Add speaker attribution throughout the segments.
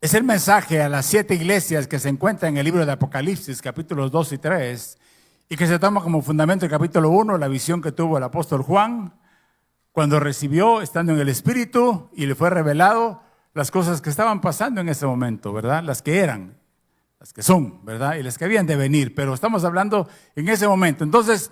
Speaker 1: Es el mensaje a las 7 iglesias que se encuentran en el libro de Apocalipsis, capítulos 2 y 3, y que se toma como fundamento el capítulo 1, la visión que tuvo el apóstol Juan, cuando recibió, estando en el Espíritu, y le fue revelado las cosas que estaban pasando en ese momento, ¿verdad? Las que eran, las que son, ¿verdad? Y las que habían de venir, pero estamos hablando en ese momento. Entonces,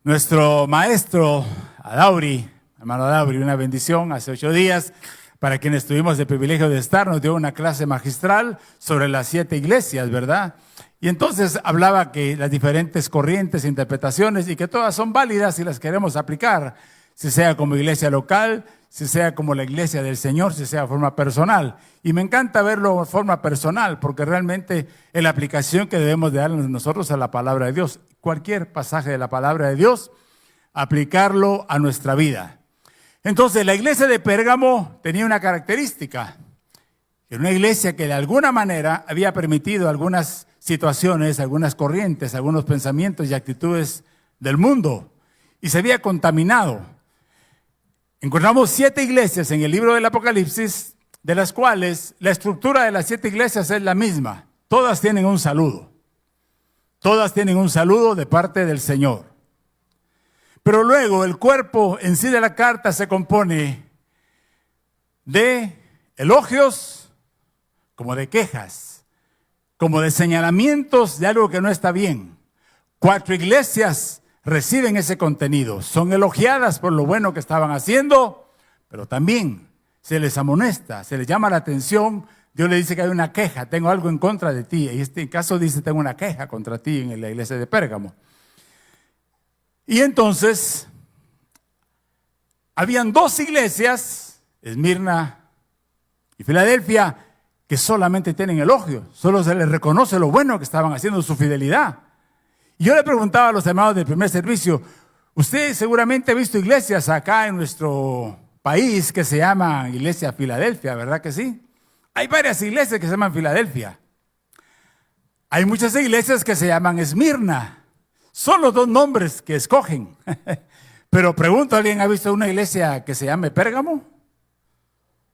Speaker 1: nuestro maestro Adauri, hermano Adauri, una bendición, hace 8 días, para quienes tuvimos el privilegio de estar, nos dio una clase magistral sobre las 7 iglesias, ¿verdad? Y entonces hablaba que las diferentes corrientes, interpretaciones, y que todas son válidas si las queremos aplicar, si sea como iglesia local, si sea como la iglesia del Señor, si sea de forma personal. Y me encanta verlo de forma personal, porque realmente es la aplicación que debemos de darnos nosotros a la palabra de Dios. Cualquier pasaje de la palabra de Dios, aplicarlo a nuestra vida. Entonces, la iglesia de Pérgamo tenía una característica. Era una iglesia que de alguna manera había permitido algunas situaciones, algunas corrientes, algunos pensamientos y actitudes del mundo, y se había contaminado. Encontramos 7 iglesias en el libro del Apocalipsis, de las cuales la estructura de las 7 iglesias es la misma. Todas tienen un saludo. Todas tienen un saludo de parte del Señor. Pero luego el cuerpo en sí de la carta se compone de elogios, como de quejas, como de señalamientos de algo que no está bien. 4 iglesias reciben ese contenido, son elogiadas por lo bueno que estaban haciendo, pero también se les amonesta, se les llama la atención. Dios le dice que hay una queja, tengo algo en contra de ti. En este caso dice, tengo una queja contra ti en la iglesia de Pérgamo. Y entonces, habían 2 iglesias, Esmirna y Filadelfia, que solamente tienen elogio, solo se les reconoce lo bueno que estaban haciendo, su fidelidad. Y yo le preguntaba a los hermanos del primer servicio, usted seguramente ha visto iglesias acá en nuestro país que se llaman Iglesia Filadelfia, ¿verdad que sí? Hay varias iglesias que se llaman Filadelfia. Hay muchas iglesias que se llaman Esmirna. Son los 2 nombres que escogen. Pero pregunto, ¿alguien ha visto una iglesia que se llame Pérgamo?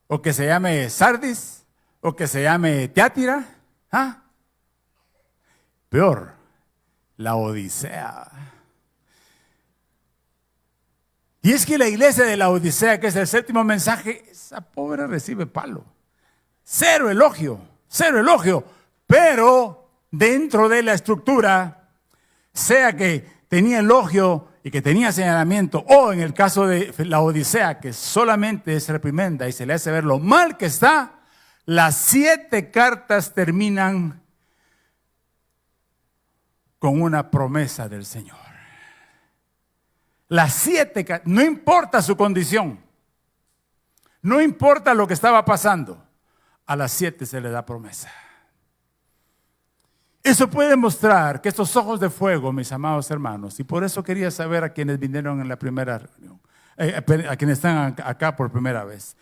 Speaker 1: ¿O que se llame Sardis? ¿O que se llame Tiátira? ¿Ah? Peor, la Odisea. Y es que la iglesia de la Odisea, que es el 7º mensaje, esa pobre recibe palo. Cero elogio, pero dentro de la estructura, sea que tenía elogio y que tenía señalamiento, o en el caso de la Odisea, que solamente es reprimenda y se le hace ver lo mal que está, las 7 cartas terminan con una promesa del Señor. Las 7 cartas, no importa su condición, no importa lo que estaba pasando, a las 7 se le da promesa. Eso puede mostrar que estos ojos de fuego, mis amados hermanos, y por eso quería saber a quienes vinieron en la primera reunión, a quienes están acá por primera vez,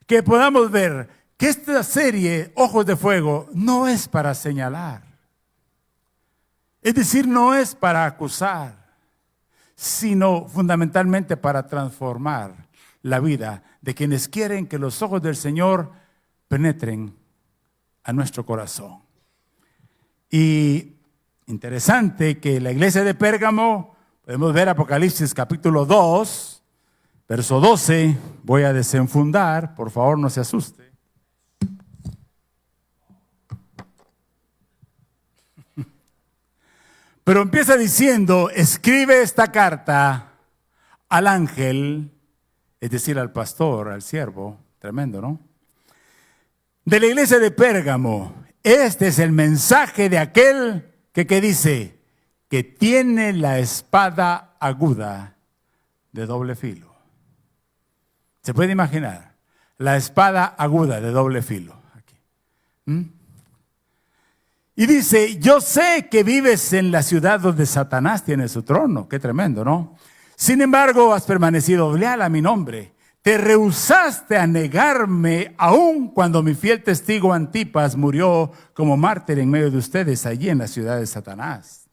Speaker 1: que podamos ver que esta serie, Ojos de Fuego, no es para señalar. Es decir, no es para acusar, sino fundamentalmente para transformar la vida de quienes quieren que los ojos del Señor penetren a nuestro corazón. Y interesante que la iglesia de Pérgamo, podemos ver Apocalipsis capítulo 2, verso 12, voy a desenfundar, por favor no se asuste. Pero empieza diciendo, escribe esta carta al ángel, es decir, al pastor, al siervo, tremendo, ¿no? De la iglesia de Pérgamo. Este es el mensaje de aquel que dice, que tiene la espada aguda de doble filo. ¿Se puede imaginar? La espada aguda de doble filo. Aquí. Y dice, yo sé que vives en la ciudad donde Satanás tiene su trono. Qué tremendo, ¿no? Sin embargo, has permanecido leal a mi nombre. Te rehusaste a negarme aun cuando mi fiel testigo Antipas murió como mártir en medio de ustedes allí en la ciudad de Satanás.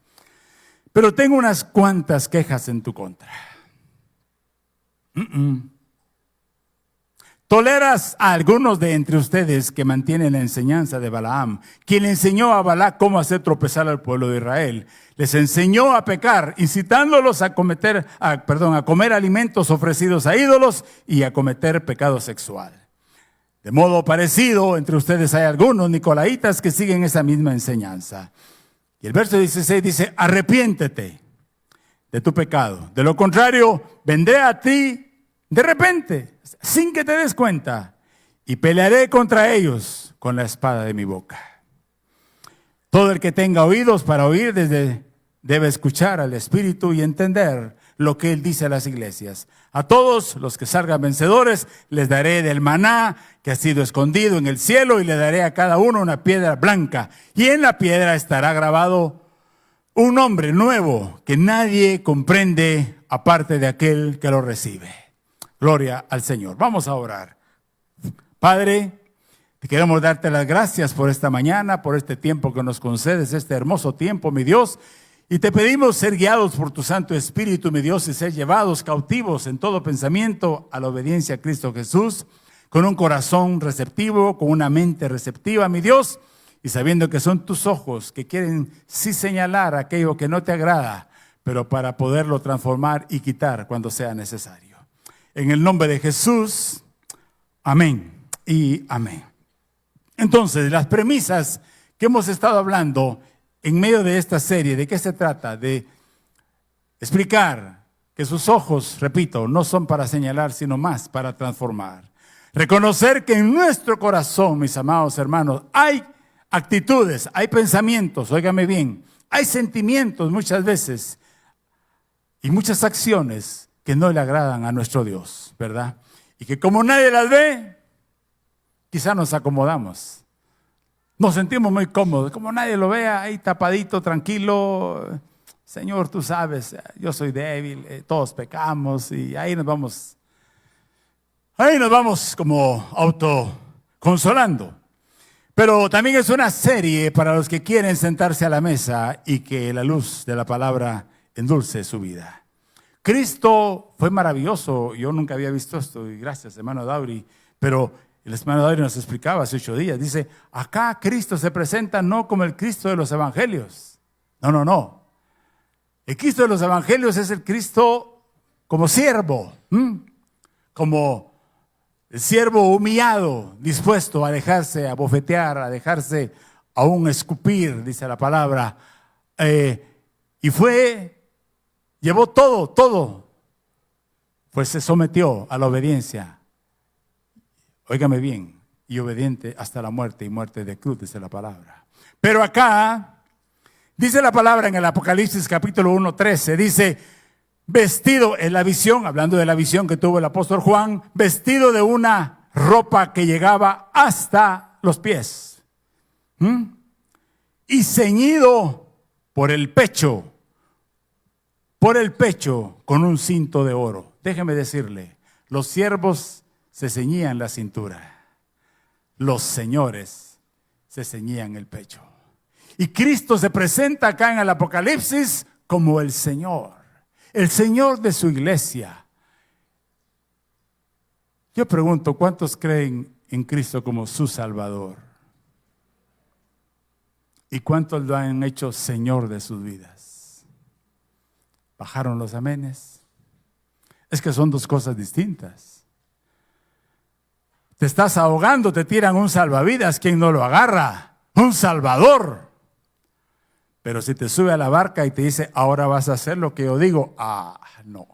Speaker 1: Pero tengo unas cuantas quejas en tu contra. Toleras a algunos de entre ustedes que mantienen la enseñanza de Balaam, quien le enseñó a Balac cómo hacer tropezar al pueblo de Israel. Les enseñó a pecar, incitándolos a comer alimentos ofrecidos a ídolos y a cometer pecado sexual. De modo parecido, entre ustedes hay algunos nicolaitas que siguen esa misma enseñanza. Y el verso 16 dice, arrepiéntete de tu pecado. De lo contrario, vendré a ti de repente, sin que te des cuenta, y pelearé contra ellos con la espada de mi boca. Todo el que tenga oídos para oír debe escuchar al Espíritu y entender lo que Él dice a las iglesias. A todos los que salgan vencedores les daré del maná que ha sido escondido en el cielo y le daré a cada uno una piedra blanca. Y en la piedra estará grabado un nombre nuevo que nadie comprende aparte de aquel que lo recibe. Gloria al Señor. Vamos a orar. Padre, te queremos darte las gracias por esta mañana, por este tiempo que nos concedes, este hermoso tiempo, mi Dios. Y te pedimos ser guiados por tu Santo Espíritu, mi Dios, y ser llevados cautivos en todo pensamiento a la obediencia a Cristo Jesús, con un corazón receptivo, con una mente receptiva, mi Dios, y sabiendo que son tus ojos que quieren sí señalar aquello que no te agrada, pero para poderlo transformar y quitar cuando sea necesario. En el nombre de Jesús, amén y amén. Entonces, las premisas que hemos estado hablando en medio de esta serie, ¿de qué se trata? De explicar que sus ojos, repito, no son para señalar, sino más para transformar. Reconocer que en nuestro corazón, mis amados hermanos, hay actitudes, hay pensamientos, óigame bien, hay sentimientos muchas veces y muchas acciones que no le agradan a nuestro Dios, ¿verdad? Y que como nadie las ve, quizá nos acomodamos. Nos sentimos muy cómodos, como nadie lo vea, ahí tapadito, tranquilo. Señor, tú sabes, yo soy débil, todos pecamos y ahí nos vamos como autoconsolando. Pero también es una serie para los que quieren sentarse a la mesa y que la luz de la palabra endulce su vida. Cristo fue maravilloso, yo nunca había visto esto y gracias hermano Dauri, pero el hermano Dauri nos explicaba hace 8 días, dice, acá Cristo se presenta no como el Cristo de los evangelios, no. El Cristo de los evangelios es el Cristo como siervo, como el siervo humillado, dispuesto a dejarse abofetear, a dejarse aún escupir, dice la palabra, y llevó todo, pues se sometió a la obediencia. Óigame bien, y obediente hasta la muerte y muerte de cruz, dice la palabra. Pero acá, dice la palabra en el Apocalipsis capítulo 1:13, dice, vestido en la visión, hablando de la visión que tuvo el apóstol Juan, vestido de una ropa que llegaba hasta los pies. Y ceñido por el pecho con un cinto de oro. Déjeme decirle, los siervos se ceñían la cintura, los señores se ceñían el pecho. Y Cristo se presenta acá en el Apocalipsis como el Señor de su iglesia. Yo pregunto, ¿cuántos creen en Cristo como su Salvador? ¿Y cuántos lo han hecho Señor de sus vidas? ¿Bajaron los amenes? Es que son dos cosas distintas. Te estás ahogando, te tiran un salvavidas, ¿quién no lo agarra? Un salvador. Pero si te sube a la barca y te dice, ahora vas a hacer lo que yo digo, no.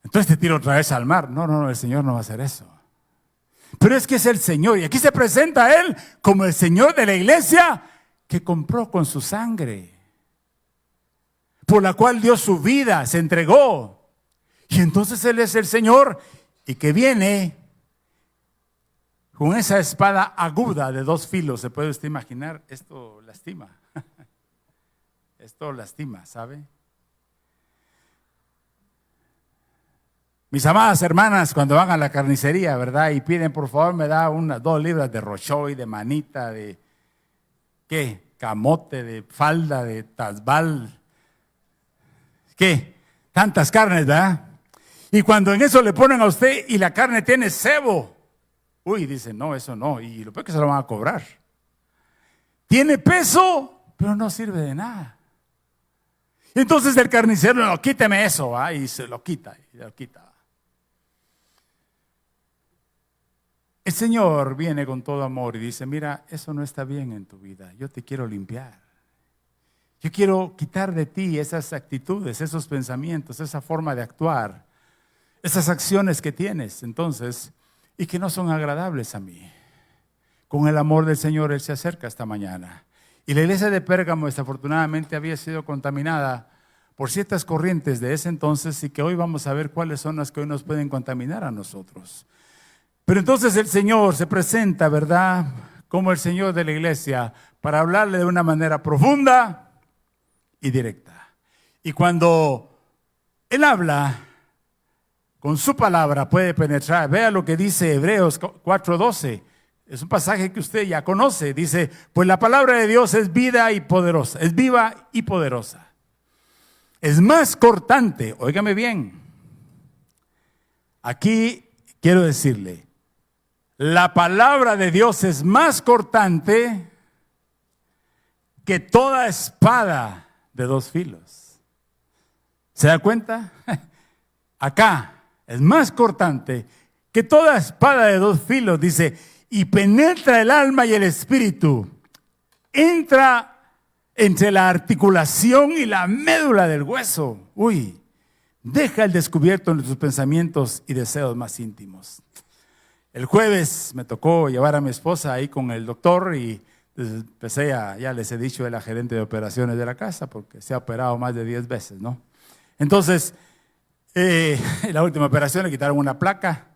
Speaker 1: Entonces te tiro otra vez al mar. No, el Señor no va a hacer eso. Pero es que es el Señor, y aquí se presenta Él como el Señor de la iglesia que compró con su sangre, por la cual dio su vida, se entregó. Y entonces Él es el Señor y que viene con esa espada aguda de 2 filos. ¿Se puede usted imaginar? Esto lastima. Esto lastima, ¿sabe? Mis amadas hermanas, cuando van a la carnicería, ¿verdad? Y piden, por favor, me da 2 libras de rochoy, de manita, de, ¿qué? Camote, de falda, de tasbal, ¿qué? Tantas carnes, ¿verdad? Y cuando en eso le ponen a usted y la carne tiene sebo, uy, dice, no, eso no, y lo peor es que se lo van a cobrar. Tiene peso, pero no sirve de nada. Entonces el carnicero, no, quíteme eso, ¿va? Y se lo quita, y lo quita. El Señor viene con todo amor y dice, mira, eso no está bien en tu vida, yo te quiero limpiar. Yo quiero quitar de ti esas actitudes, esos pensamientos, esa forma de actuar, esas acciones que tienes, entonces, y que no son agradables a mí. Con el amor del Señor, Él se acerca esta mañana. Y la iglesia de Pérgamo, desafortunadamente, había sido contaminada por ciertas corrientes de ese entonces y que hoy vamos a ver cuáles son las que hoy nos pueden contaminar a nosotros. Pero entonces el Señor se presenta, ¿verdad?, como el Señor de la iglesia para hablarle de una manera profunda y directa. Y cuando Él habla, con su palabra puede penetrar. Vea lo que dice Hebreos 4:12. Es un pasaje que usted ya conoce. Dice, pues la palabra de Dios es vida y poderosa, es viva y poderosa. Es más cortante, óigame bien. Aquí quiero decirle, la palabra de Dios es más cortante que toda espada de dos filos. ¿Se da cuenta? Acá es más cortante que toda espada de dos filos, dice, y penetra el alma y el espíritu, entra entre la articulación y la médula del hueso. Uy, deja al descubierto nuestros pensamientos y deseos más íntimos. El jueves me tocó llevar a mi esposa ahí con el doctor y empecé ya les he dicho, es la gerente de operaciones de la casa porque se ha operado más de 10 veces, ¿no? Entonces, la última operación le quitaron una placa,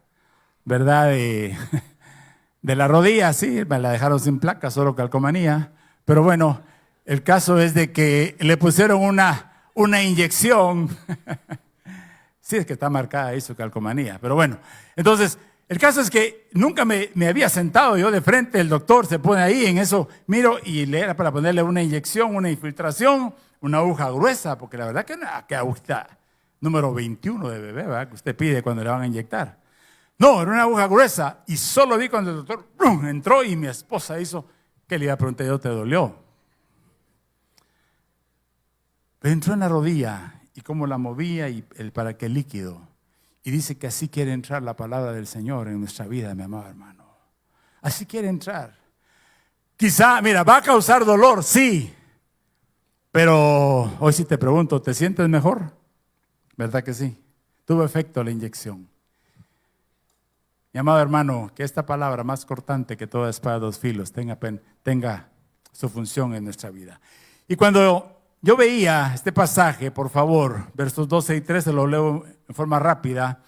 Speaker 1: ¿verdad? De la rodilla, sí, me la dejaron sin placa, solo calcomanía. Pero bueno, el caso es de que le pusieron una inyección. Sí, es que está marcada ahí su calcomanía, pero bueno. Entonces, el caso es que nunca me había sentado yo de frente, el doctor se pone ahí, en eso miro y le era para ponerle una inyección, una infiltración, una aguja gruesa, porque la verdad que aguja número 21 de bebé, ¿verdad?, que usted pide cuando le van a inyectar. No, era una aguja gruesa y solo vi cuando el doctor entró y mi esposa hizo, que le iba a preguntar yo, ¿te dolió? Pero entró en la rodilla y cómo la movía y para que el líquido. Y dice que así quiere entrar la palabra del Señor en nuestra vida, mi amado hermano. Así quiere entrar. Quizá, mira, va a causar dolor, sí. Pero hoy sí te pregunto, ¿te sientes mejor? ¿Verdad que sí? Tuvo efecto la inyección. Mi amado hermano, que esta palabra más cortante que toda espada de dos filos tenga su función en nuestra vida. Y cuando yo veía este pasaje, por favor, versos 12 y 13, lo leo en forma rápida.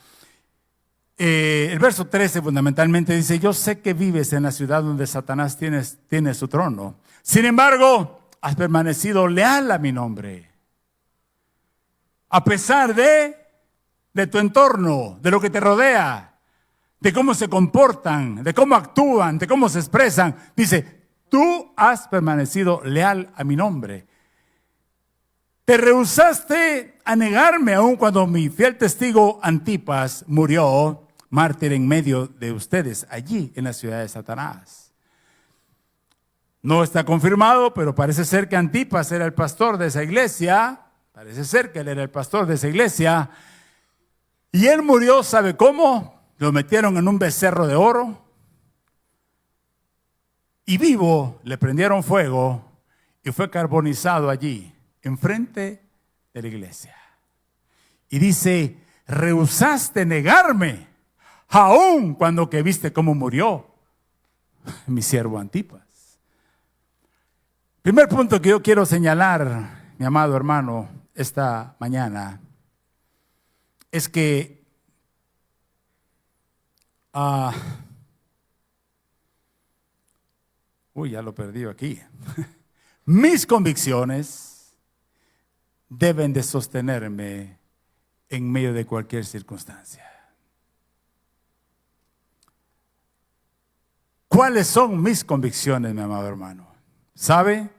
Speaker 1: El verso 13 fundamentalmente dice, yo sé que vives en la ciudad donde Satanás tiene su trono. Sin embargo, has permanecido leal a mi nombre. A pesar de tu entorno, de lo que te rodea, de cómo se comportan, de cómo actúan, de cómo se expresan. Dice, tú has permanecido leal a mi nombre. Te rehusaste a negarme aun cuando mi fiel testigo Antipas murió mártir en medio de ustedes, allí en la ciudad de Satanás. No está confirmado, pero parece ser que Antipas era el pastor de esa iglesia. Parece ser que él era el pastor de esa iglesia. Y él murió, ¿sabe cómo? Lo metieron en un becerro de oro. Y vivo le prendieron fuego y fue carbonizado allí, enfrente de la iglesia. Y dice, rehusaste negarme, aun cuando que viste cómo murió mi siervo Antipas. Primer punto que yo quiero señalar, mi amado hermano, esta mañana, es que ya lo perdí aquí. Mis convicciones deben de sostenerme en medio de cualquier circunstancia. ¿Cuáles son mis convicciones, mi amado hermano? ¿Sabe?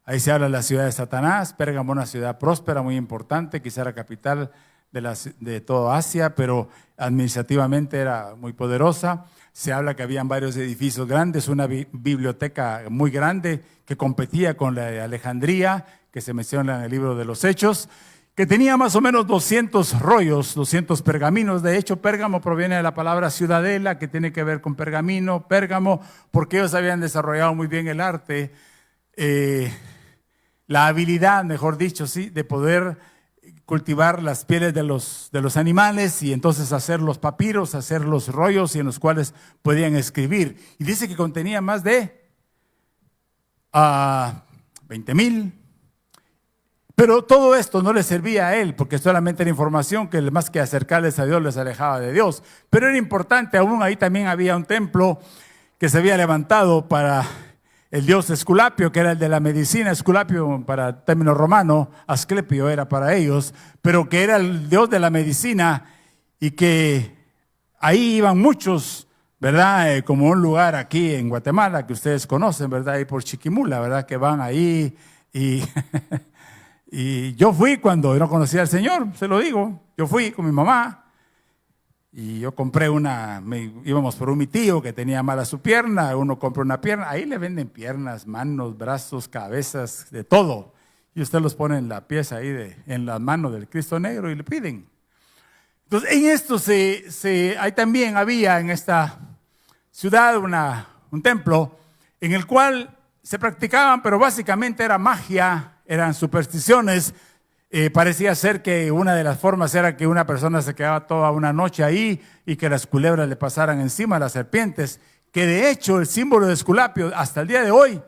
Speaker 1: Ahí se habla de la ciudad de Satanás. Pérgamo, una ciudad próspera, muy importante, quizá la capital de toda Asia, pero administrativamente era muy poderosa. Se habla que habían varios edificios grandes, una biblioteca muy grande que competía con la de Alejandría, que se menciona en el libro de los Hechos, que tenía más o menos 200 rollos, 200 pergaminos. De hecho, Pérgamo proviene de la palabra ciudadela, que tiene que ver con pergamino, Pérgamo, porque ellos habían desarrollado muy bien el arte, la habilidad, mejor dicho, sí, de poder cultivar las pieles de los animales y entonces hacer los papiros, hacer los rollos y en los cuales podían escribir. Y dice que contenía más de 20,000. Pero todo esto no le servía a él, porque solamente era información que más que acercarles a Dios les alejaba de Dios. Pero era importante, aún ahí también había un templo que se había levantado para el dios Esculapio, que era el de la medicina. Esculapio, para término romano, Asclepio era para ellos, pero que era el dios de la medicina y que ahí iban muchos, ¿verdad? Como un lugar aquí en Guatemala que ustedes conocen, ¿verdad? Ahí por Chiquimula, ¿verdad? Que van ahí y... Y yo fui cuando no conocía al Señor, se lo digo. Yo fui con mi mamá y yo compré íbamos por mi tío que tenía mala su pierna, uno compró una pierna, ahí le venden piernas, manos, brazos, cabezas, de todo. Y usted los pone en la pieza ahí, en las manos del Cristo Negro y le piden. Entonces, en esto ahí también había en esta ciudad un templo en el cual se practicaban, pero básicamente era magia. Eran supersticiones. Parecía ser que una de las formas era que una persona se quedaba toda una noche ahí y que las culebras le pasaran encima, las serpientes, que de hecho el símbolo de Esculapio hasta el día de hoy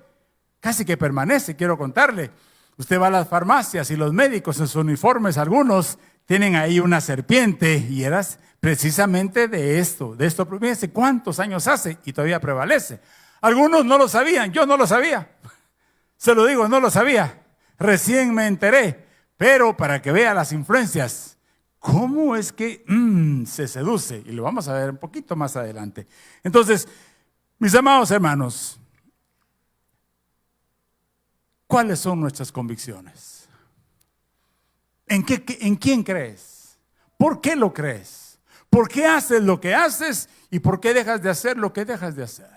Speaker 1: casi que permanece. Quiero contarle, usted va a las farmacias y los médicos en sus uniformes, algunos tienen ahí una serpiente y eras precisamente de esto. Fíjense cuántos años hace y todavía prevalece. Algunos no lo sabían, yo no lo sabía, se lo digo, no lo sabía. Recién me enteré, pero para que vea las influencias, cómo es que se seduce, y lo vamos a ver un poquito más adelante. Entonces, mis amados hermanos, ¿cuáles son nuestras convicciones? ¿En quién crees? ¿Por qué lo crees? ¿Por qué haces lo que haces? ¿Y por qué dejas de hacer lo que dejas de hacer?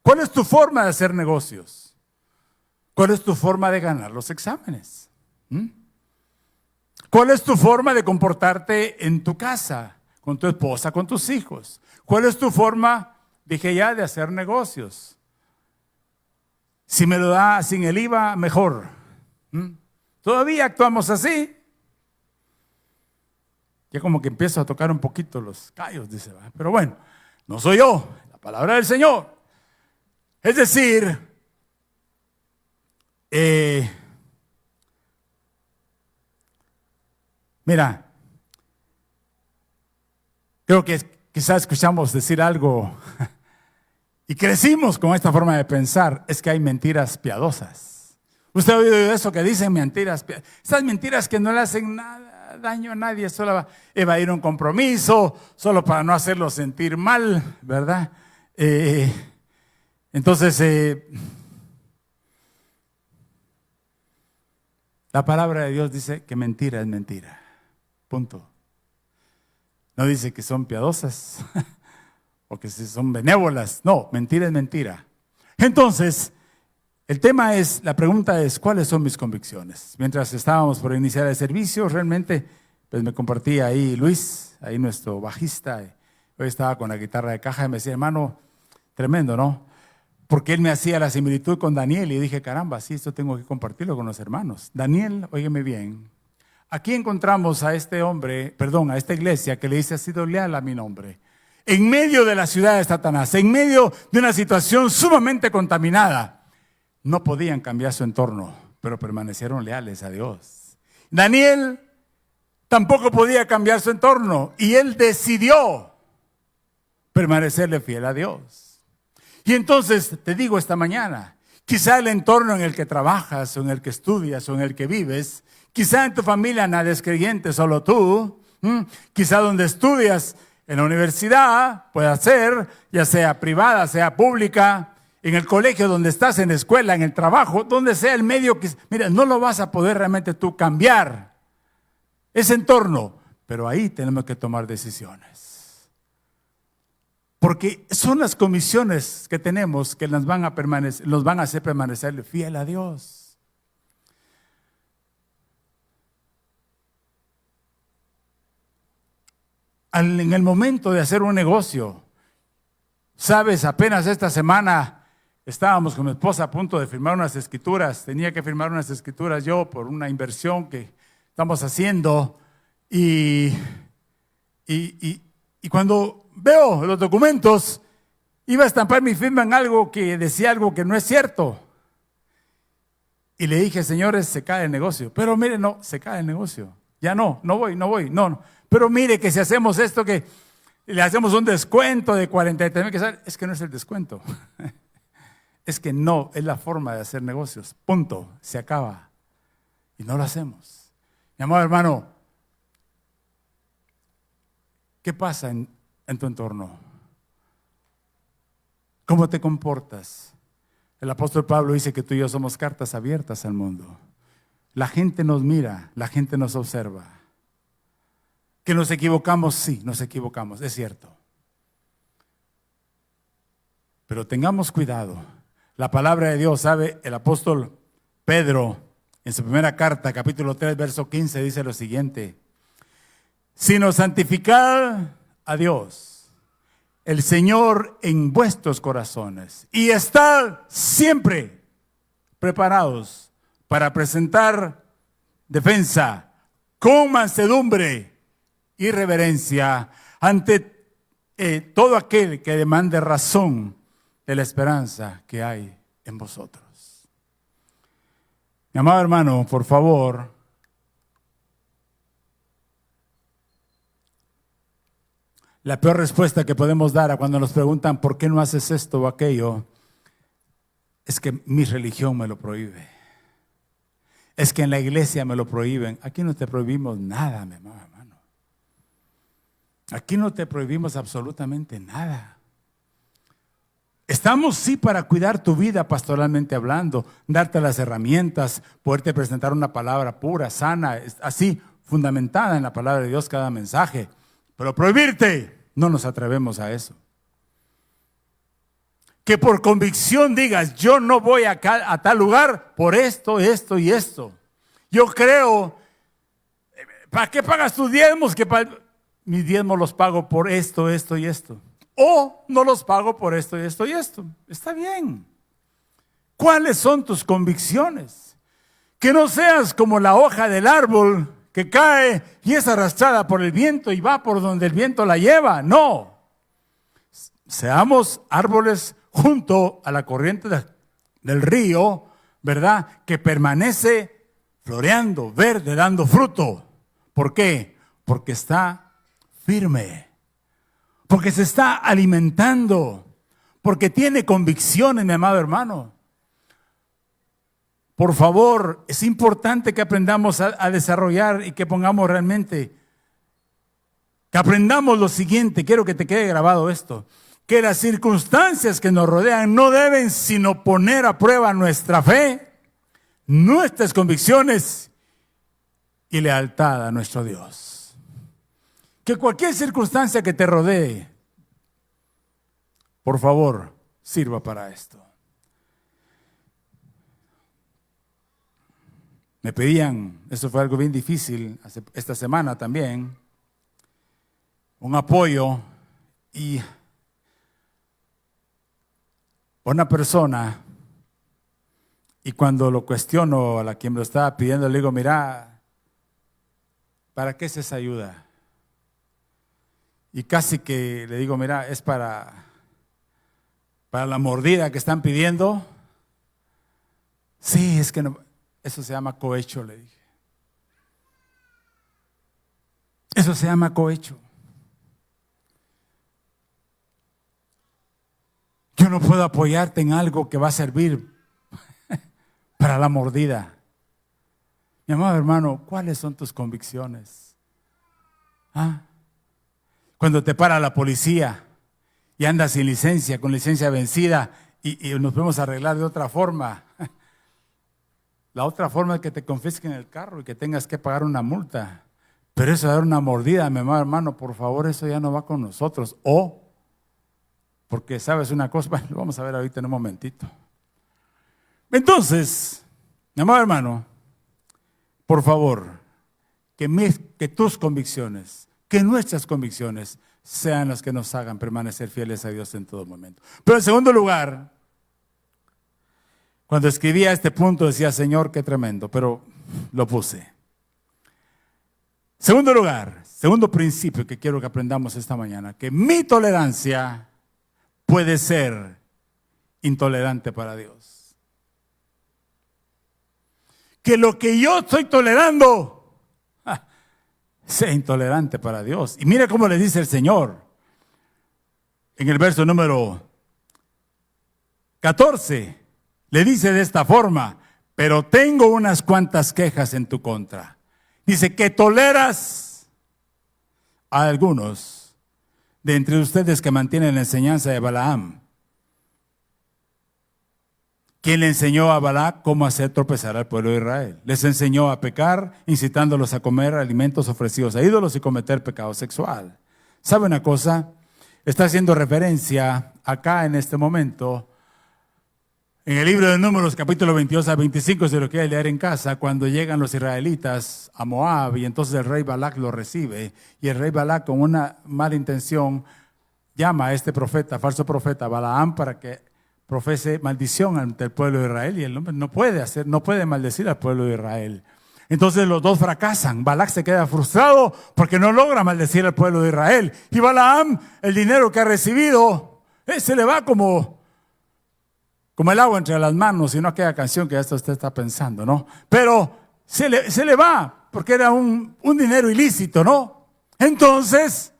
Speaker 1: ¿Cuál es tu forma de hacer negocios? ¿Cuál es tu forma de ganar los exámenes? ¿Cuál es tu forma de comportarte en tu casa, con tu esposa, con tus hijos? ¿Cuál es tu forma, dije ya, de hacer negocios? Si me lo da sin el IVA, mejor. ¿Todavía actuamos así? Ya como que empiezo a tocar un poquito los callos, dice. Pero bueno, no soy yo, la palabra del Señor. Es decir, mira, creo que quizás escuchamos decir algo y crecimos con esta forma de pensar, es que hay mentiras piadosas. ¿Usted ha oído eso que dicen mentiras piadosas? Esas mentiras que no le hacen nada, daño a nadie, solo va a evadir un compromiso, solo para no hacerlo sentir mal, ¿verdad? Entonces, la palabra de Dios dice que mentira es mentira. Punto. No dice que son piadosas o que son benévolas. No, mentira es mentira. Entonces, la pregunta es, ¿cuáles son mis convicciones? Mientras estábamos por iniciar el servicio, realmente, pues me compartía ahí Luis, ahí nuestro bajista. Hoy estaba con la guitarra de caja y me decía, hermano, tremendo, ¿no? Porque él me hacía la similitud con Daniel y dije, caramba, sí, esto tengo que compartirlo con los hermanos. Daniel, óigeme bien, aquí encontramos a este hombre, a esta iglesia que le dice, ha sido leal a mi nombre. En medio de la ciudad de Satanás, en medio de una situación sumamente contaminada, no podían cambiar su entorno, pero permanecieron leales a Dios. Daniel tampoco podía cambiar su entorno y él decidió permanecerle fiel a Dios. Y entonces te digo esta mañana, quizá el entorno en el que trabajas, o en el que estudias, o en el que vives, quizá en tu familia nadie es creyente, solo tú, quizá donde estudias en la universidad, puede ser, ya sea privada, sea pública, en el colegio donde estás, en la escuela, en el trabajo, donde sea el medio que... Mira, no lo vas a poder realmente tú cambiar ese entorno, pero ahí tenemos que tomar decisiones. Porque son las comisiones que tenemos que nos van a hacer permanecer fiel a Dios. En el momento de hacer un negocio, sabes, apenas esta semana estábamos con mi esposa a punto de firmar unas escrituras. Tenía que firmar unas escrituras yo por una inversión que estamos haciendo. Y cuando veo los documentos, iba a estampar mi firma en algo que decía algo que no es cierto. Y le dije, señores, se cae el negocio. Pero mire, no, se cae el negocio. Ya no voy. No. Pero mire que si hacemos esto, que le hacemos un descuento de 43,000 quetzales, es que no es el descuento. Es que no, es la forma de hacer negocios. Punto, se acaba. Y no lo hacemos. Mi amado hermano, ¿qué pasa en tu entorno? ¿Cómo te comportas? El apóstol Pablo dice que tú y yo somos cartas abiertas al mundo. La gente nos mira, la gente nos observa. Que nos equivocamos, sí, nos equivocamos, es cierto. Pero tengamos cuidado. La palabra de Dios, ¿sabe? El apóstol Pedro, en su primera carta, capítulo 3, verso 15, dice lo siguiente: sino santificad a Dios, el Señor, en vuestros corazones, y estad siempre preparados para presentar defensa con mansedumbre y reverencia ante todo aquel que demande razón de la esperanza que hay en vosotros. Mi amado hermano, por favor, la peor respuesta que podemos dar a cuando nos preguntan ¿por qué no haces esto o aquello? Es que mi religión me lo prohíbe. Es que en la iglesia me lo prohíben. Aquí no te prohibimos nada, mi amado hermano. Aquí no te prohibimos absolutamente nada. Estamos sí para cuidar tu vida pastoralmente hablando, darte las herramientas, poderte presentar una palabra pura, sana, así fundamentada en la palabra de Dios cada mensaje. Pero prohibirte, no nos atrevemos a eso. Que por convicción digas, yo no voy a tal lugar por esto, esto y esto. Yo creo, ¿para qué pagas tus diezmos? Mis diezmos los pago por esto, esto y esto. O no los pago por esto y esto y esto. Está bien. ¿Cuáles son tus convicciones? Que no seas como la hoja del árbol que cae y es arrastrada por el viento y va por donde el viento la lleva. No. Seamos árboles junto a la corriente del río, ¿verdad? Que permanece floreando, verde, dando fruto. ¿Por qué? Porque está firme, porque se está alimentando, porque tiene convicciones, mi amado hermano. Por favor, es importante que aprendamos a desarrollar y que pongamos realmente, que aprendamos lo siguiente. Quiero que te quede grabado esto: que las circunstancias que nos rodean no deben sino poner a prueba nuestra fe, nuestras convicciones y lealtad a nuestro Dios. Que cualquier circunstancia que te rodee, por favor, sirva para esto. Me pedían, eso fue algo bien difícil esta semana también, un apoyo, y una persona, y cuando lo cuestiono a la quien me lo estaba pidiendo, le digo, mira, ¿para qué es esa ayuda? Y casi que le digo, mira, es para la mordida que están pidiendo. Sí, es que no, eso se llama cohecho, le dije. Eso se llama cohecho. Yo no puedo apoyarte en algo que va a servir para la mordida. Mi amado hermano, ¿cuáles son tus convicciones? Cuando te para la policía y andas sin licencia, con licencia vencida, y nos podemos arreglar de otra forma. La otra forma es que te confisquen el carro y que tengas que pagar una multa. Pero eso de dar una mordida, mi amado hermano, por favor, eso ya no va con nosotros. O, porque sabes una cosa, bueno, lo vamos a ver ahorita en un momentito. Entonces, mi amado hermano, por favor, que tus convicciones, que nuestras convicciones sean las que nos hagan permanecer fieles a Dios en todo momento. Pero en segundo lugar, cuando escribía este punto decía, Señor, qué tremendo, pero lo puse. Segundo lugar, segundo principio que quiero que aprendamos esta mañana, que mi tolerancia puede ser intolerante para Dios. Que lo que yo estoy tolerando sea intolerante para Dios. Y mira cómo le dice el Señor en el verso número 14. Le dice de esta forma, pero tengo unas cuantas quejas en tu contra. Dice que toleras a algunos de entre ustedes que mantienen la enseñanza de Balaam, quien le enseñó a Balac cómo hacer tropezar al pueblo de Israel. Les enseñó a pecar, incitándolos a comer alimentos ofrecidos a ídolos y cometer pecado sexual. ¿Sabe una cosa? Está haciendo referencia acá en este momento, en el libro de Números, capítulo 22 a 25, si lo quiere leer en casa, cuando llegan los israelitas a Moab y entonces el rey Balac lo recibe, y el rey Balac con una mala intención llama a este profeta, falso profeta Balaam, para que profese maldición ante el pueblo de Israel, y el hombre no puede maldecir al pueblo de Israel. Entonces los dos fracasan. Balac se queda frustrado porque no logra maldecir al pueblo de Israel, y Balaam, el dinero que ha recibido, se le va como el agua entre las manos, y no aquella canción que esto usted está pensando, ¿no? Pero se le va, porque era un dinero ilícito, ¿no? Entonces,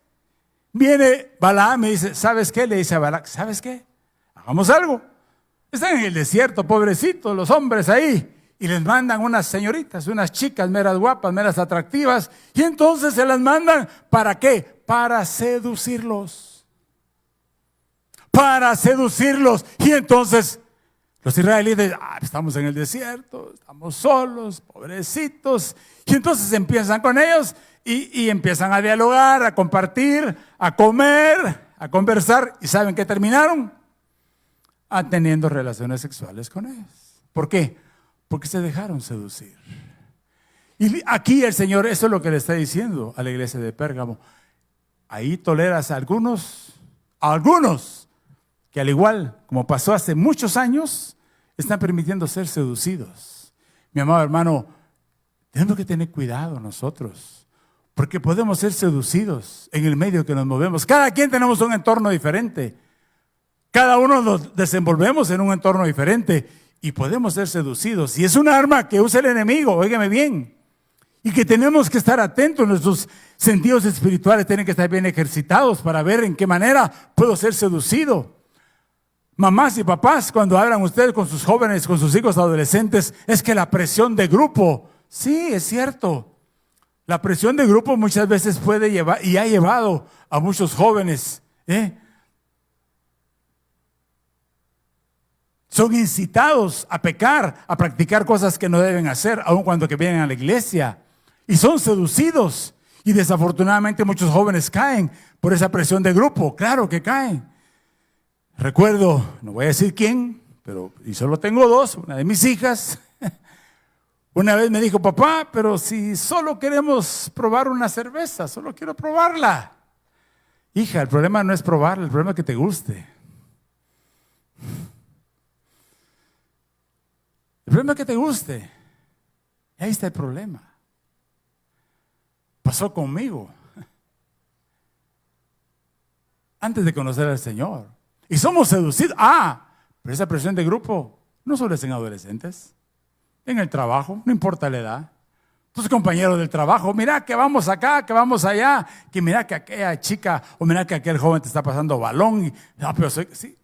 Speaker 1: viene Balaam y dice, ¿sabes qué? Le dice a Balac, ¿sabes qué? Hagamos algo. Están en el desierto, pobrecitos, los hombres ahí, y les mandan unas señoritas, unas chicas meras guapas, meras atractivas, y entonces se las mandan, ¿para qué? Para seducirlos. Para seducirlos. Y entonces los israelitas, estamos en el desierto, estamos solos, pobrecitos. Y entonces empiezan con ellos y empiezan a dialogar, a compartir, a comer, a conversar. ¿Y saben qué terminaron? Teniendo relaciones sexuales con ellos. ¿Por qué? Porque se dejaron seducir. Y aquí el Señor, eso es lo que le está diciendo a la iglesia de Pérgamo. Ahí toleras a algunos, que al igual como pasó hace muchos años, están permitiendo ser seducidos. Mi amado hermano, tenemos que tener cuidado nosotros, porque podemos ser seducidos en el medio que nos movemos. Cada quien tenemos un entorno diferente. Cada uno nos desenvolvemos en un entorno diferente y podemos ser seducidos. Y es un arma que usa el enemigo, óigame bien. Y que tenemos que estar atentos, nuestros sentidos espirituales tienen que estar bien ejercitados para ver en qué manera puedo ser seducido. Mamás y papás, cuando hablan ustedes con sus jóvenes, con sus hijos adolescentes, es que la presión de grupo, sí, es cierto. La presión de grupo muchas veces puede llevar, y ha llevado a muchos jóvenes, son incitados a pecar, a practicar cosas que no deben hacer, aun cuando que vienen a la iglesia. Y son seducidos. Y desafortunadamente muchos jóvenes caen por esa presión de grupo. Claro que caen. Recuerdo, no voy a decir quién, y solo tengo dos, una de mis hijas. Una vez me dijo, papá, pero si solo queremos probar una cerveza, solo quiero probarla. Hija, el problema no es probarla, el problema es que te guste. El problema es que te guste. Y ahí está el problema. Pasó conmigo. Antes de conocer al Señor. Y somos seducidos. Pero esa presión de grupo no solo es en adolescentes. En el trabajo, no importa la edad. Tus compañeros del trabajo, mira que vamos acá, que vamos allá, que mira que aquella chica o mira que aquel joven te está pasando balón. Pero sí.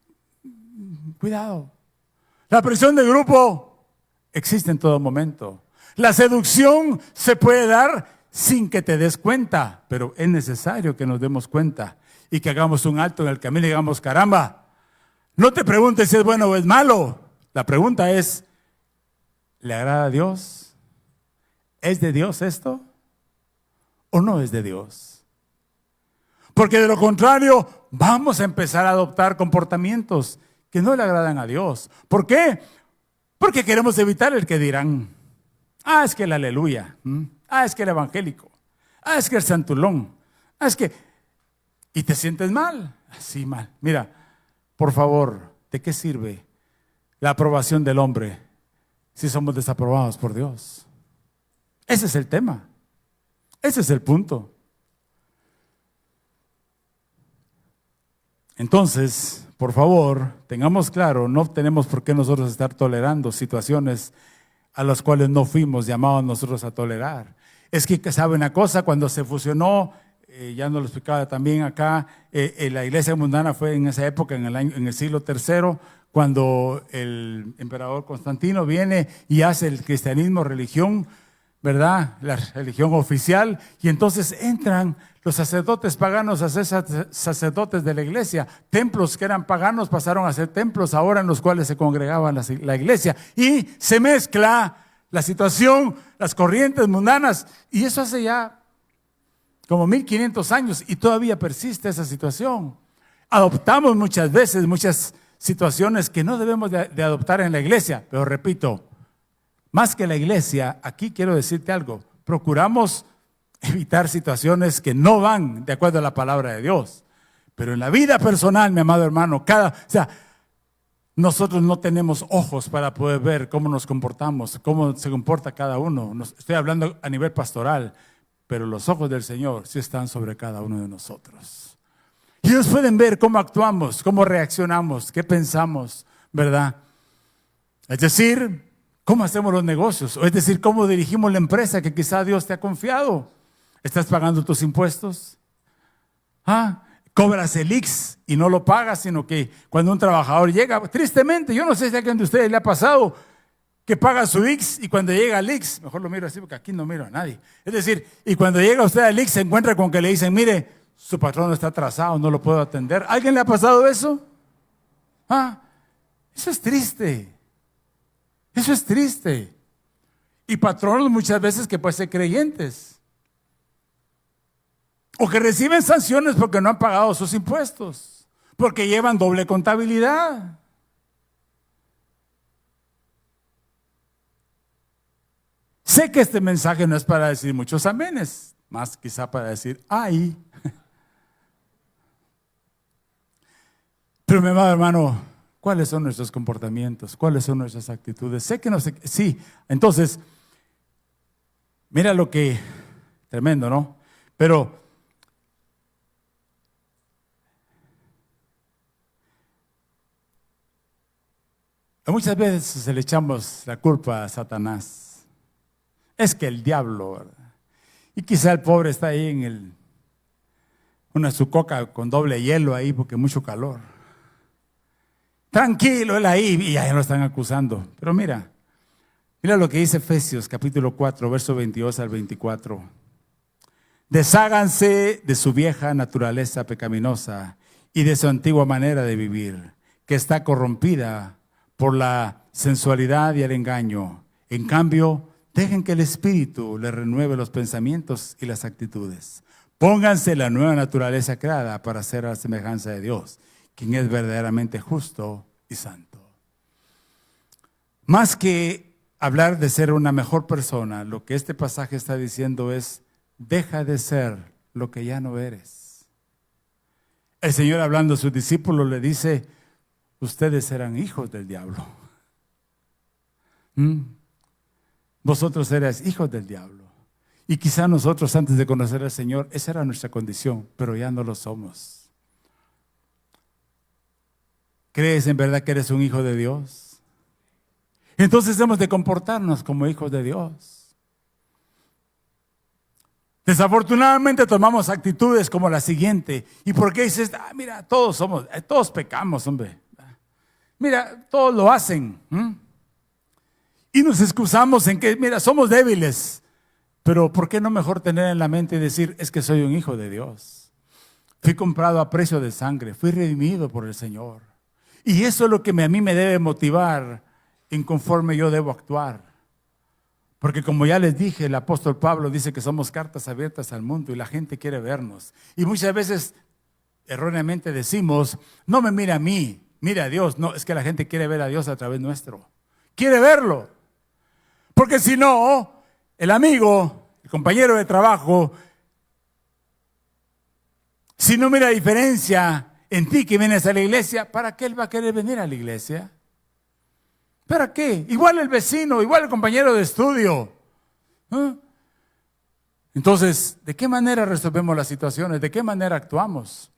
Speaker 1: Cuidado. La presión de grupo existe en todo momento. La seducción se puede dar sin que te des cuenta, pero es necesario que nos demos cuenta y que hagamos un alto en el camino y digamos, caramba, No te preguntes si es bueno o es malo. La pregunta es, ¿le agrada a Dios? ¿Es de Dios esto? ¿O no es de Dios? Porque de lo contrario, vamos a empezar a adoptar comportamientos que no le agradan a Dios. ¿Por qué? Porque queremos evitar el que dirán. Ah, es que el aleluya. Ah, es que el evangélico. Ah, es que el santulón. Ah, es que... Y te sientes mal. Así mal. Mira, por favor, ¿de qué sirve la aprobación del hombre si somos desaprobados por Dios? Ese es el tema. Ese es el punto. Entonces, por favor, tengamos claro, no tenemos por qué nosotros estar tolerando situaciones a las cuales no fuimos llamados nosotros a tolerar. Es que, ¿sabe una cosa? Cuando se fusionó, ya nos lo explicaba también acá, la iglesia mundana fue en esa época, en el siglo III, cuando el emperador Constantino viene y hace el cristianismo religión, ¿verdad? La religión oficial, y entonces entran los sacerdotes paganos a ser sacerdotes de la iglesia. Templos que eran paganos pasaron a ser templos ahora en los cuales se congregaba la iglesia. Y se mezcla la situación, las corrientes mundanas, y eso hace ya como 1500 años y todavía persiste esa situación. Adoptamos muchas veces muchas situaciones que no debemos de adoptar en la iglesia, pero repito, más que la iglesia, aquí quiero decirte algo, procuramos evitar situaciones que no van de acuerdo a la palabra de Dios. Pero en la vida personal, mi amado hermano, nosotros no tenemos ojos para poder ver cómo nos comportamos, cómo se comporta cada uno. Estoy hablando a nivel pastoral, pero los ojos del Señor sí están sobre cada uno de nosotros. Y ellos pueden ver cómo actuamos, cómo reaccionamos, qué pensamos, ¿verdad? Es decir, cómo hacemos los negocios, o es decir, cómo dirigimos la empresa que quizá Dios te ha confiado. ¿Estás pagando tus impuestos? Cobras el IX y no lo pagas, sino que cuando un trabajador llega, tristemente, yo no sé si a alguien de ustedes le ha pasado que paga su IX y cuando llega al IX, mejor lo miro así porque aquí no miro a nadie. Es decir, y cuando llega usted al IX se encuentra con que le dicen, mire, su patrón está atrasado, no lo puedo atender. ¿A alguien le ha pasado eso? Eso es triste. Eso es triste. Y patronos muchas veces que pueden ser creyentes. O que reciben sanciones porque no han pagado sus impuestos. Porque llevan doble contabilidad. Sé que este mensaje no es para decir muchos amenes, más quizá para decir ¡ay! Pero mi amado hermano, ¿cuáles son nuestros comportamientos? ¿Cuáles son nuestras actitudes? Sé que no sé, sí, entonces, mira lo que, tremendo, ¿no? Pero muchas veces se le echamos la culpa a Satanás. Es que el diablo, ¿verdad? Y quizá el pobre está ahí en su coca con doble hielo ahí porque mucho calor. Tranquilo, él ahí, y ya lo están acusando. Pero mira lo que dice Efesios capítulo 4, verso 22 al 24. Desháganse de su vieja naturaleza pecaminosa y de su antigua manera de vivir, que está corrompida por la sensualidad y el engaño. En cambio, dejen que el Espíritu les renueve los pensamientos y las actitudes. Pónganse la nueva naturaleza creada para ser a la semejanza de Dios, quien es verdaderamente justo y santo. Más que hablar de ser una mejor persona, lo que este pasaje está diciendo es, deja de ser lo que ya no eres. El Señor, hablando a sus discípulos, le dice, ustedes eran hijos del diablo. Vosotros erais hijos del diablo. Y quizá nosotros antes de conocer al Señor, esa era nuestra condición, pero ya no lo somos. ¿Crees en verdad que eres un hijo de Dios? Entonces hemos de comportarnos como hijos de Dios. Desafortunadamente tomamos actitudes como la siguiente. ¿Y por qué dices? Mira, todos pecamos, hombre. Mira, todos lo hacen. Y nos excusamos en que, mira, somos débiles. Pero ¿por qué no mejor tener en la mente y decir, es que soy un hijo de Dios? Fui comprado a precio de sangre, fui redimido por el Señor. Y eso es lo que a mí me debe motivar en conforme yo debo actuar. Porque como ya les dije, el apóstol Pablo dice que somos cartas abiertas al mundo y la gente quiere vernos. Y muchas veces erróneamente decimos, no me mire a mí, mire a Dios. No, es que la gente quiere ver a Dios a través nuestro. Quiere verlo. Porque si no, el amigo, el compañero de trabajo, si no mira diferencia en ti que vienes a la iglesia, ¿para qué él va a querer venir a la iglesia? ¿Para qué? Igual el vecino, igual el compañero de estudio. Entonces, ¿de qué manera resolvemos las situaciones? ¿De qué manera actuamos?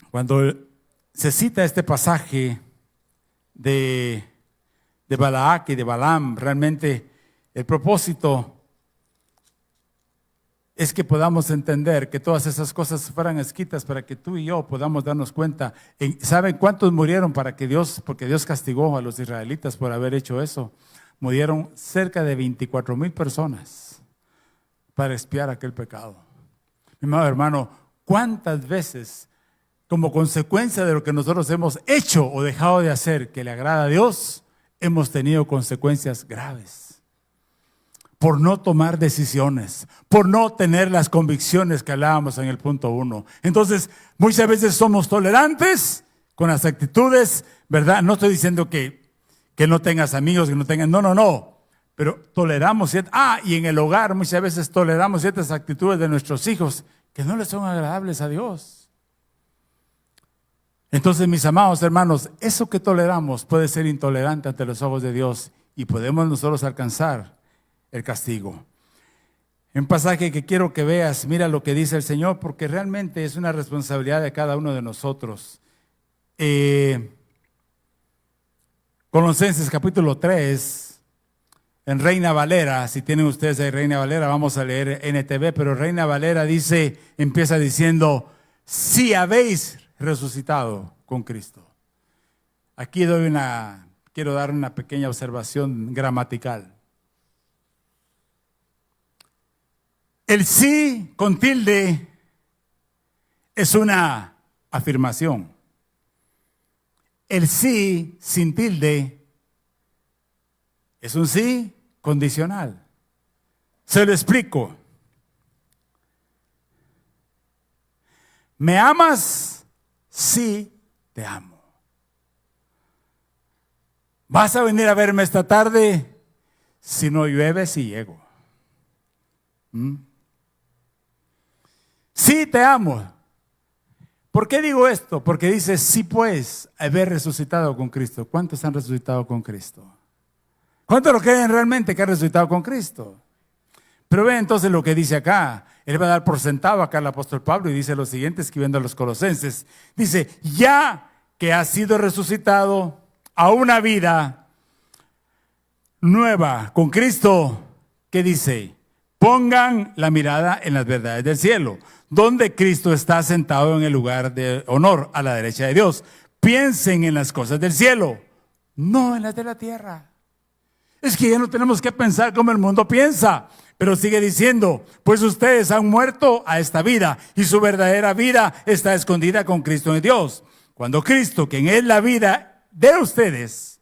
Speaker 1: Cuando se cita este pasaje de Balac y de Balaam, realmente el propósito es que podamos entender que todas esas cosas fueran escritas para que tú y yo podamos darnos cuenta. ¿Saben cuántos murieron porque Dios castigó a los israelitas por haber hecho eso? Murieron cerca de 24,000 personas para expiar aquel pecado. Mi amado hermano, ¿cuántas veces, como consecuencia de lo que nosotros hemos hecho o dejado de hacer que le agrada a Dios, hemos tenido consecuencias graves? Por no tomar decisiones, por no tener las convicciones que hablábamos en el punto 1. Entonces, muchas veces somos tolerantes con las actitudes, ¿verdad? No estoy diciendo que no tengas amigos, que no tengas, no. Pero toleramos, y en el hogar muchas veces toleramos ciertas actitudes de nuestros hijos que no les son agradables a Dios. Entonces, mis amados hermanos, eso que toleramos puede ser intolerante ante los ojos de Dios y podemos nosotros alcanzar el castigo. Un pasaje que quiero que veas, mira lo que dice el Señor, porque realmente es una responsabilidad de cada uno de nosotros. Colosenses capítulo 3, en Reina Valera, si tienen ustedes ahí Reina Valera, vamos a leer NTV, pero Reina Valera empieza diciendo, si habéis resucitado con Cristo. Aquí quiero dar una pequeña observación gramatical. El sí con tilde es una afirmación. El sí sin tilde es un sí condicional. Se lo explico. ¿Me amas? Sí, te amo. ¿Vas a venir a verme esta tarde? Si no llueve, sí llego. Sí, te amo. ¿Por qué digo esto? Porque dice, sí, pues, haber resucitado con Cristo. ¿Cuántos han resucitado con Cristo? ¿Cuántos lo creen realmente que han resucitado con Cristo? Pero ve entonces lo que dice acá. Él va a dar por sentado acá el apóstol Pablo y dice lo siguiente, escribiendo a los Colosenses. Dice, ya que has sido resucitado a una vida nueva con Cristo, ¿qué dice? Pongan la mirada en las verdades del cielo, donde Cristo está sentado en el lugar de honor a la derecha de Dios. Piensen en las cosas del cielo, no en las de la tierra. Es que ya no tenemos que pensar como el mundo piensa, pero sigue diciendo, pues ustedes han muerto a esta vida y su verdadera vida está escondida con Cristo en Dios. Cuando Cristo, quien es la vida de ustedes,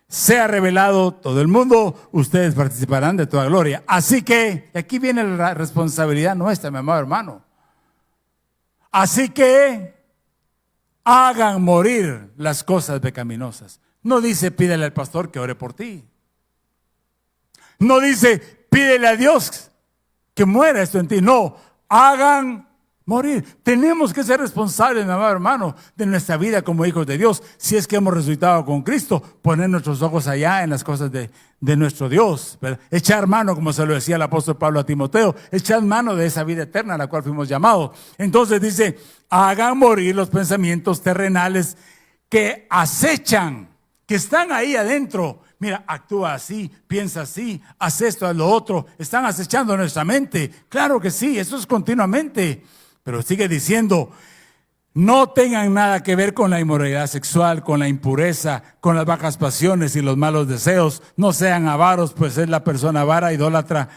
Speaker 1: sea revelado todo el mundo, ustedes participarán de toda gloria. Así que, aquí viene la responsabilidad nuestra, mi amado hermano. Así que, hagan morir las cosas pecaminosas. No dice, pídele al pastor que ore por ti. No dice, pídele a Dios que muera esto en ti. No, hagan morir. Tenemos que ser responsables, mi amado hermano, de nuestra vida como hijos de Dios. Si es que hemos resucitado con Cristo, poner nuestros ojos allá en las cosas de nuestro Dios, ¿verdad? Echar mano, como se lo decía el apóstol Pablo a Timoteo, echar mano de esa vida eterna a la cual fuimos llamados. Entonces dice, hagan morir los pensamientos terrenales que acechan, que están ahí adentro. Mira, actúa así, piensa así, haz esto, haz lo otro. Están acechando nuestra mente. Claro que sí, eso es continuamente. Pero sigue diciendo, no tengan nada que ver con la inmoralidad sexual, con la impureza, con las bajas pasiones y los malos deseos. No sean avaros, pues es la persona avara, idólatra,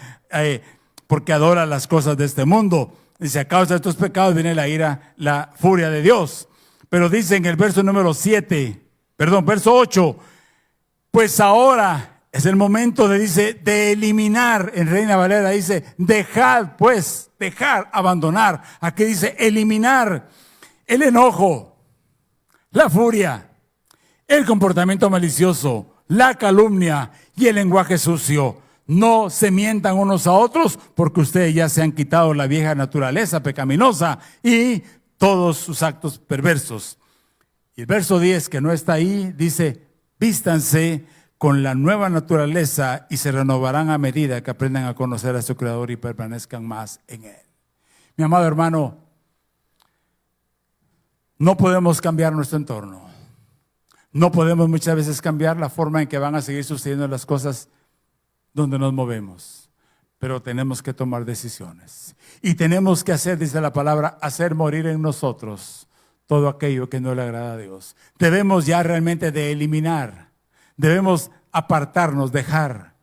Speaker 1: porque adora las cosas de este mundo. Dice, a causa de estos pecados viene la ira, la furia de Dios. Pero dice en el verso número 8, pues ahora es el momento de eliminar, en Reina Valera dice, dejar, abandonar. Aquí dice eliminar el enojo, la furia, el comportamiento malicioso, la calumnia y el lenguaje sucio. No se mientan unos a otros, porque ustedes ya se han quitado la vieja naturaleza pecaminosa y todos sus actos perversos. Y el verso 10, que no está ahí, dice, vístanse con la nueva naturaleza y se renovarán a medida que aprendan a conocer a su Creador y permanezcan más en Él. Mi amado hermano, no podemos cambiar nuestro entorno. No podemos muchas veces cambiar la forma en que van a seguir sucediendo las cosas donde nos movemos. Pero tenemos que tomar decisiones. Y tenemos que hacer, dice la palabra, hacer morir en nosotros todo aquello que no le agrada a Dios. Debemos ya realmente de eliminar. Debemos apartarnos, dejar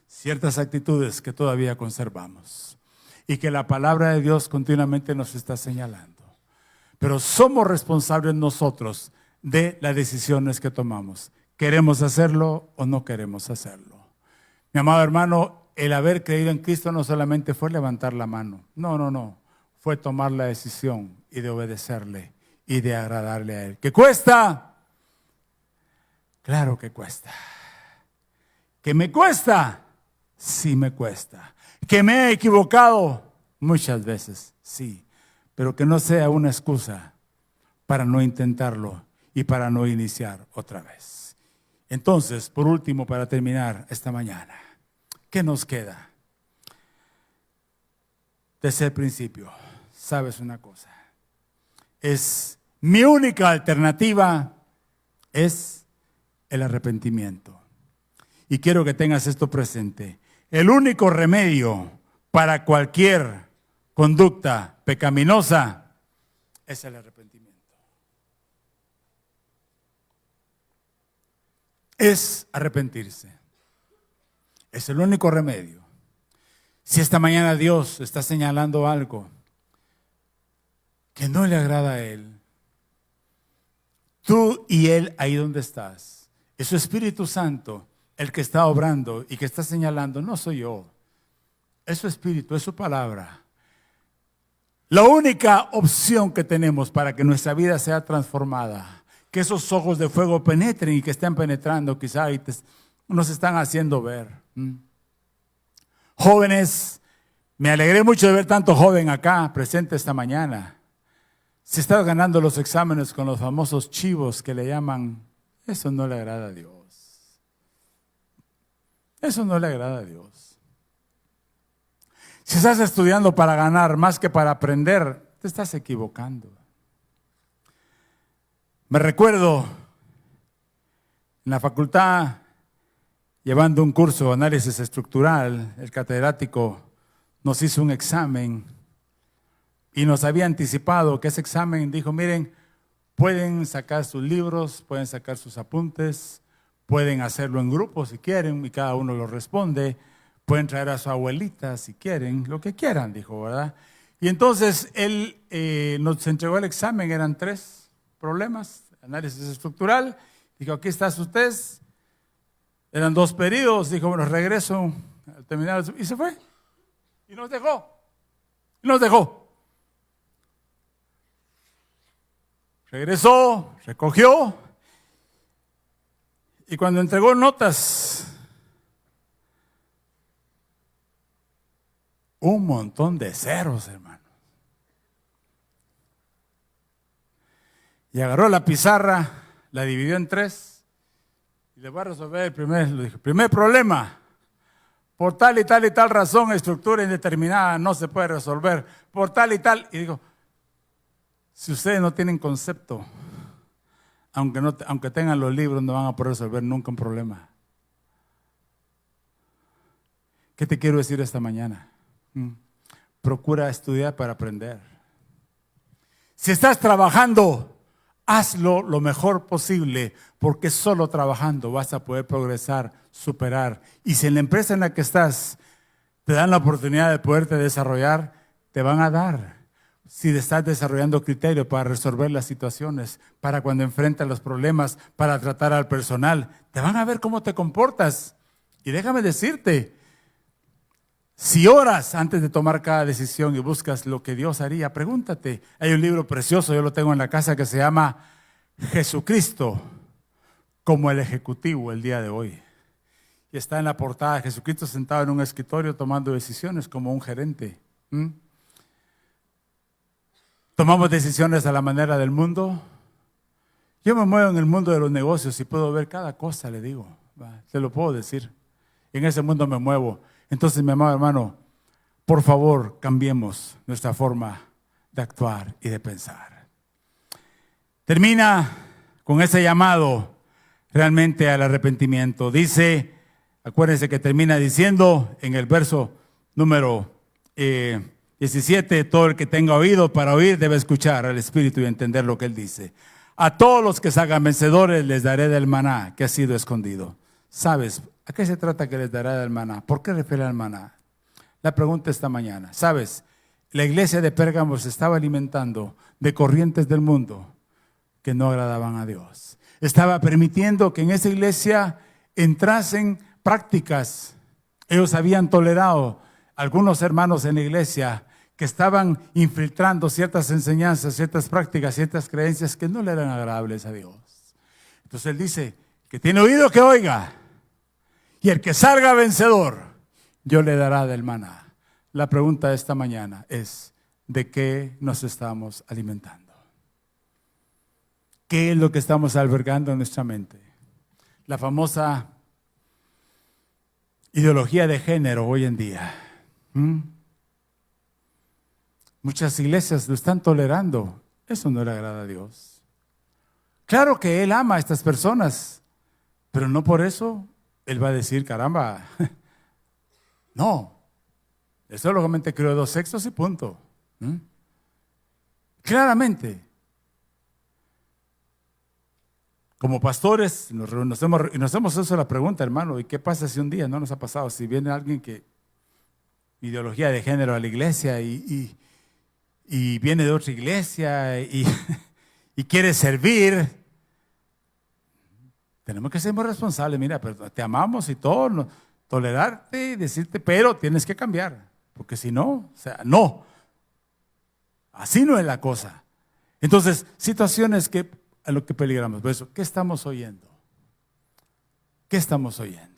Speaker 1: ciertas actitudes que todavía conservamos y que la palabra de Dios continuamente nos está señalando. Pero somos responsables nosotros de las decisiones que tomamos. ¿Queremos hacerlo o no queremos hacerlo? Mi amado hermano, el haber creído en Cristo no solamente fue levantar la mano. No. Fue tomar la decisión y de obedecerle y de agradarle a Él. ¿Qué cuesta? Claro que cuesta. ¿Que me cuesta? Sí me cuesta. ¿Que me he equivocado? Muchas veces, sí. Pero que no sea una excusa para no intentarlo y para no iniciar otra vez. Entonces, por último, para terminar esta mañana, ¿qué nos queda? Desde el principio, sabes una cosa. Mi única alternativa es el arrepentimiento. Y quiero que tengas esto presente. El único remedio para cualquier conducta pecaminosa es el arrepentimiento. Es arrepentirse. Es el único remedio. Si esta mañana Dios está señalando algo que no le agrada a Él, tú y Él ahí donde estás, es su Espíritu Santo el que está obrando y que está señalando, no soy yo, es su Espíritu, es su palabra. La única opción que tenemos para que nuestra vida sea transformada, que esos ojos de fuego penetren y que estén penetrando quizá y nos están haciendo ver. Jóvenes, me alegré mucho de ver tanto joven acá presente esta mañana. Si estás ganando los exámenes con los famosos chivos que le llaman, eso no le agrada a Dios. Eso no le agrada a Dios. Si estás estudiando para ganar más que para aprender, te estás equivocando. Me recuerdo en la facultad, llevando un curso de análisis estructural, el catedrático nos hizo un examen y nos había anticipado que ese examen dijo, miren, pueden sacar sus libros, pueden sacar sus apuntes, pueden hacerlo en grupo si quieren y cada uno lo responde, pueden traer a su abuelita si quieren, lo que quieran, dijo, ¿verdad? Y entonces él nos entregó el examen, eran 3 problemas, análisis estructural, dijo, aquí está su test, eran 2 periodos, dijo, bueno, regreso al terminar, y se fue, y nos dejó. Regresó, recogió, y cuando entregó notas, un montón de ceros, hermano. Y agarró la pizarra, la dividió en 3, y le voy a resolver el primer problema. Por tal y tal y tal razón, estructura indeterminada no se puede resolver. Por tal y tal. Y digo, si ustedes no tienen concepto, aunque tengan los libros, no van a poder resolver nunca un problema. ¿Qué te quiero decir esta mañana? Procura estudiar para aprender. Si estás trabajando, hazlo lo mejor posible, porque solo trabajando vas a poder progresar, superar. Y si en la empresa en la que estás te dan la oportunidad de poderte desarrollar, te van a dar. si estás desarrollando criterios para resolver las situaciones, para cuando enfrentas los problemas, para tratar al personal. Te van a ver cómo te comportas. Y déjame decirte, si oras antes de tomar cada decisión y buscas lo que Dios haría, pregúntate. Hay un libro precioso, yo lo tengo en la casa, que se llama Jesucristo como el ejecutivo el día de hoy. Y está en la portada, Jesucristo sentado en un escritorio tomando decisiones como un gerente. Tomamos decisiones a la manera del mundo. Yo me muevo en el mundo de los negocios y puedo ver cada cosa, le digo. Te lo puedo decir. En ese mundo me muevo. Entonces, mi amado hermano, por favor, cambiemos nuestra forma de actuar y de pensar. Termina con ese llamado realmente al arrepentimiento. Dice, acuérdense que termina diciendo en el verso número 17, todo el que tenga oído para oír debe escuchar al Espíritu y entender lo que Él dice. A todos los que se hagan vencedores les daré del maná que ha sido escondido. ¿Sabes a qué se trata que les dará del maná? ¿Por qué refiere al maná? La pregunta esta mañana. ¿Sabes? La iglesia de Pérgamo se estaba alimentando de corrientes del mundo que no agradaban a Dios. Estaba permitiendo que en esa iglesia entrasen prácticas. Ellos habían tolerado algunos hermanos en la iglesia que estaban infiltrando ciertas enseñanzas, ciertas prácticas, ciertas creencias que no le eran agradables a Dios. Entonces Él dice, que tiene oído que oiga, y el que salga vencedor, yo le dará del maná. La pregunta de esta mañana es, ¿de qué nos estamos alimentando? ¿Qué es lo que estamos albergando en nuestra mente? La famosa ideología de género hoy en día. Muchas iglesias lo están tolerando. Eso no le agrada a Dios. Claro que Él ama a estas personas, pero no por eso Él va a decir, caramba, no, Él solamente creó dos sexos y punto. Claramente. Como pastores nos hemos hecho la pregunta, hermano, ¿y qué pasa si un día no nos ha pasado? Si viene alguien que ideología de género a la iglesia y viene de otra iglesia y quiere servir, tenemos que ser muy responsables. Mira, pero te amamos y todo, tolerarte y decirte, pero tienes que cambiar, porque si no, o sea, no, así no es la cosa. Entonces, situaciones a lo que peligramos. Por eso, ¿qué estamos oyendo? ¿Qué estamos oyendo?